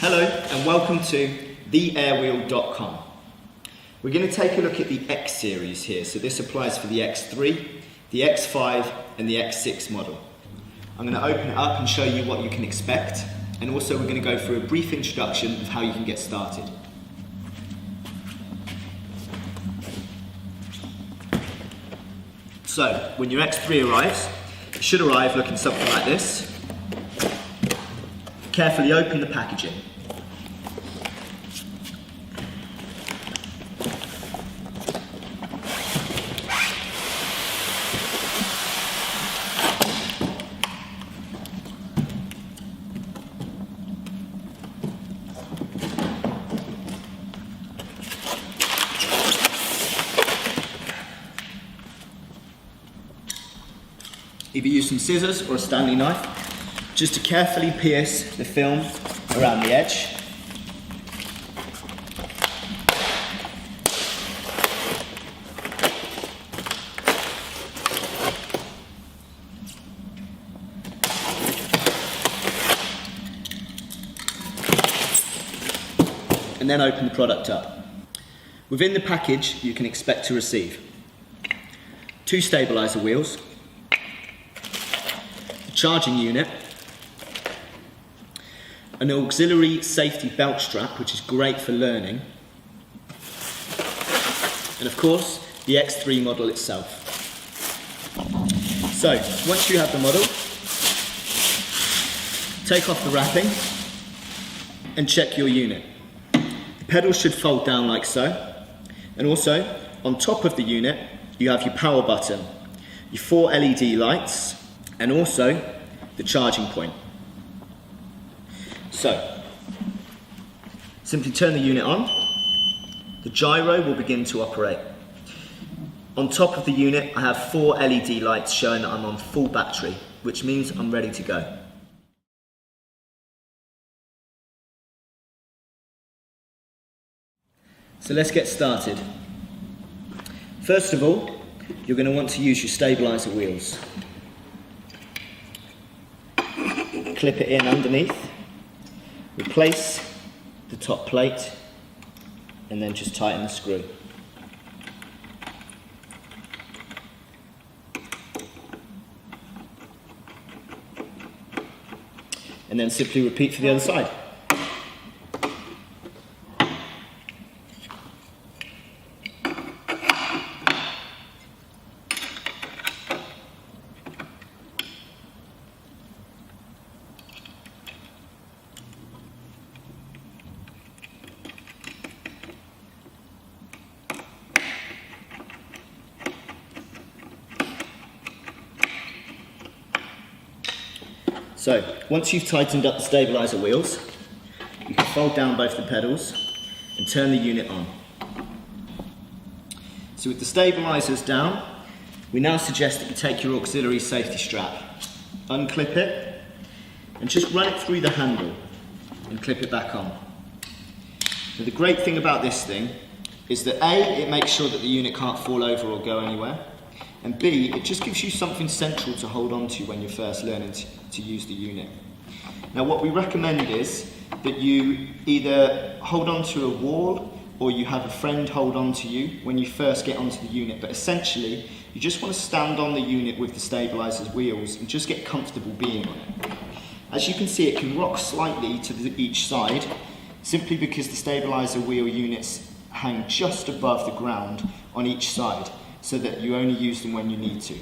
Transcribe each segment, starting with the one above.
Hello and welcome to theairwheel.com. We're going to take a look at the X series here. So this applies for the X3, the X5 and the X6 model. I'm going to open it up and show you what you can expect, and also we're going to go through a brief introduction of how you can get started. So when your X3 arrives, it should arrive looking something like this. Carefully open the packaging. Either use some scissors or a Stanley knife just to carefully pierce the film around the edge. And then open the product up. Within the package you can expect to receive 2 stabilizer wheels, a charging unit, an auxiliary safety belt strap, which is great for learning, and of course the X3 model itself. So once you have the model, take off the wrapping and check your unit. The pedals should fold down like so, and also on top of the unit you have your power button, your 4 LED lights, and also the charging point. So, simply turn the unit on. The gyro will begin to operate. On top of the unit, I have 4 LED lights showing that I'm on full battery, which means I'm ready to go. So let's get started. First of all, you're going to want to use your stabilizer wheels. Clip it in underneath. Replace the top plate and then just tighten the screw. And then simply repeat for the other side. So, once you've tightened up the stabilizer wheels, you can fold down both the pedals and turn the unit on. So with the stabilizers down, we now suggest that you take your auxiliary safety strap, unclip it, and just run it through the handle and clip it back on. Now the great thing about this thing is that A, it makes sure that the unit can't fall over or go anywhere, and B, it just gives you something central to hold on to when you're first learning to use the unit. Now what we recommend is that you either hold on to a wall or you have a friend hold on to you when you first get onto the unit, but essentially you just want to stand on the unit with the stabilizer's wheels and just get comfortable being on it. As you can see, it can rock slightly to each side simply because the stabilizer wheel units hang just above the ground on each side, so that you only use them when you need to.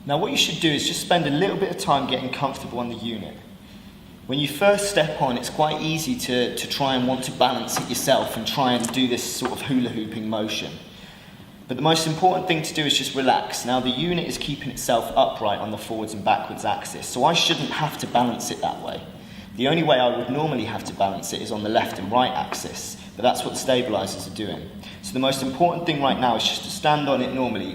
Now what you should do is just spend a little bit of time getting comfortable on the unit. When you first step on, it's quite easy to try and want to balance it yourself and try and do this sort of hula hooping motion. But the most important thing to do is just relax. Now the unit is keeping itself upright on the forwards and backwards axis, so I shouldn't have to balance it that way. The only way I would normally have to balance it is on the left and right axis, but that's what the stabilizers are doing. So the most important thing right now is just to stand on it normally,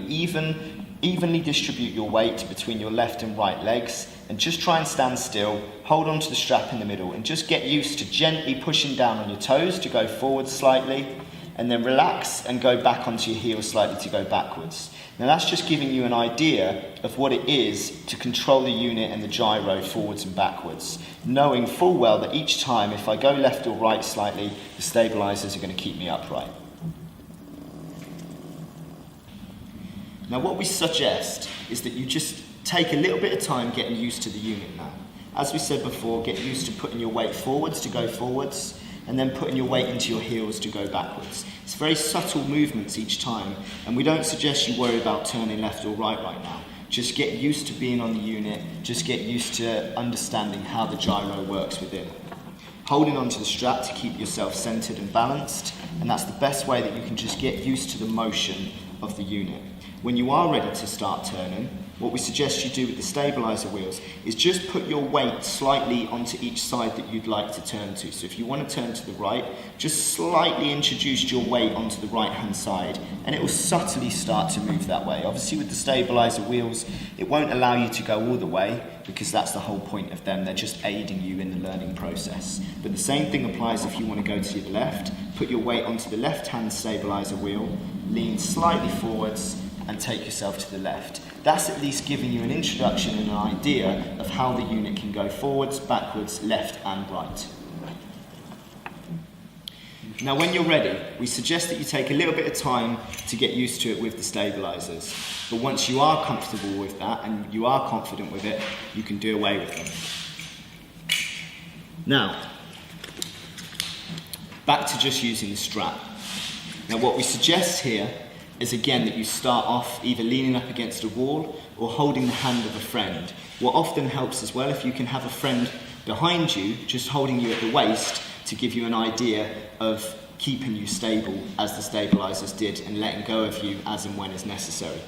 evenly distribute your weight between your left and right legs, and just try and stand still, hold on to the strap in the middle, and just get used to gently pushing down on your toes to go forward slightly, and then relax and go back onto your heels slightly to go backwards. Now that's just giving you an idea of what it is to control the unit and the gyro forwards and backwards, knowing full well that each time if I go left or right slightly, the stabilizers are going to keep me upright. Now what we suggest is that you just take a little bit of time getting used to the unit now. As we said before, get used to putting your weight forwards to go forwards, and then putting your weight into your heels to go backwards. It's very subtle movements each time, and we don't suggest you worry about turning left or right now. Just get used to being on the unit, just get used to understanding how the gyro works within. Holding onto the strap to keep yourself centered and balanced, and that's the best way that you can just get used to the motion of the unit. When you are ready to start turning, what we suggest you do with the stabilizer wheels is just put your weight slightly onto each side that you'd like to turn to. So if you want to turn to the right, just slightly introduce your weight onto the right hand side and it will subtly start to move that way. Obviously with the stabilizer wheels, it won't allow you to go all the way because that's the whole point of them. They're just aiding you in the learning process. But the same thing applies if you want to go to your left. Put your weight onto the left hand stabilizer wheel, lean slightly forwards and take yourself to the left. That's at least giving you an introduction and an idea of how the unit can go forwards, backwards, left and right. Now when you're ready, we suggest that you take a little bit of time to get used to it with the stabilizers. But once you are comfortable with that and you are confident with it, you can do away with them. Now, back to just using the strap. Now what we suggest here is again that you start off either leaning up against a wall or holding the hand of a friend. What often helps as well, if you can have a friend behind you just holding you at the waist to give you an idea of keeping you stable as the stabilizers did and letting go of you as and when is necessary.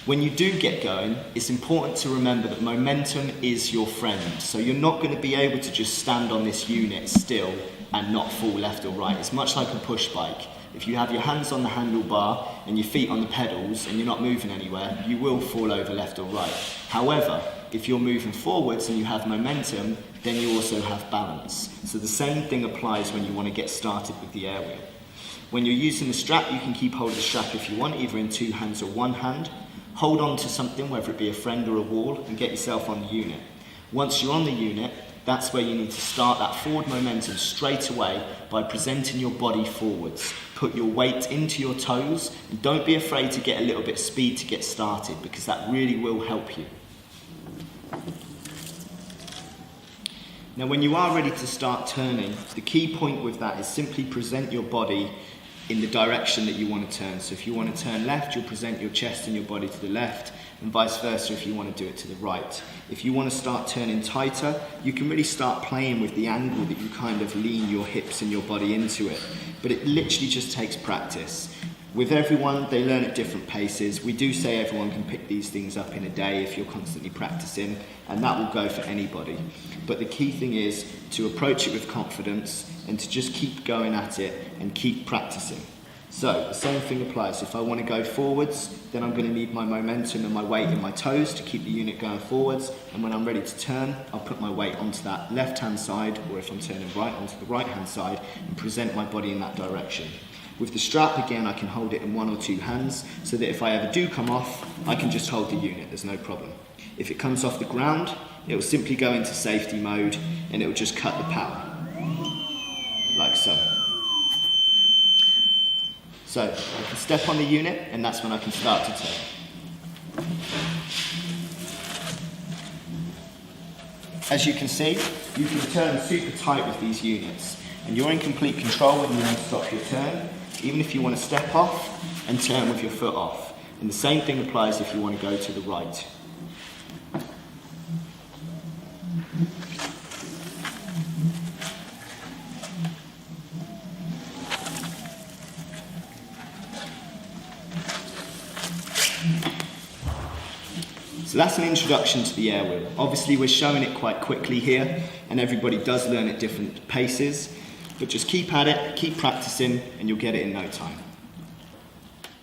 When you do get going, it's important to remember that momentum is your friend. So you're not going to be able to just stand on this unit still and not fall left or right. It's much like a push bike. If you have your hands on the handlebar and your feet on the pedals and you're not moving anywhere, you will fall over left or right. However, if you're moving forwards and you have momentum, then you also have balance. So the same thing applies when you want to get started with the Airwheel. When you're using the strap, you can keep hold of the strap if you want, either in two hands or one hand. Hold on to something, whether it be a friend or a wall, and get yourself on the unit. Once you're on the unit, that's where you need to start that forward momentum straight away by presenting your body forwards. Put your weight into your toes and don't be afraid to get a little bit of speed to get started because that really will help you. Now when you are ready to start turning, the key point with that is simply present your body in the direction that you want to turn. So if you want to turn left, you'll present your chest and your body to the left, and vice versa if you want to do it to the right. If you want to start turning tighter, you can really start playing with the angle that you kind of lean your hips and your body into it. But it literally just takes practice. With everyone, they learn at different paces. We do say everyone can pick these things up in a day if you're constantly practicing, and that will go for anybody. But the key thing is to approach it with confidence and to just keep going at it and keep practicing. So the same thing applies. If I want to go forwards, then I'm going to need my momentum and my weight in my toes to keep the unit going forwards. And when I'm ready to turn, I'll put my weight onto that left-hand side, or if I'm turning right, onto the right-hand side, and present my body in that direction. With the strap, again, I can hold it in one or two hands, so that if I ever do come off, I can just hold the unit, there's no problem. If it comes off the ground, it will simply go into safety mode, and it will just cut the power, like so. So I can step on the unit, and that's when I can start to turn. As you can see, you can turn super tight with these units, and you're in complete control when you want to stop your turn, even if you want to step off and turn with your foot off. And the same thing applies if you want to go to the right. So that's an introduction to the Airwheel. Obviously we're showing it quite quickly here, and everybody does learn at different paces, but just keep at it, keep practicing, and you'll get it in no time.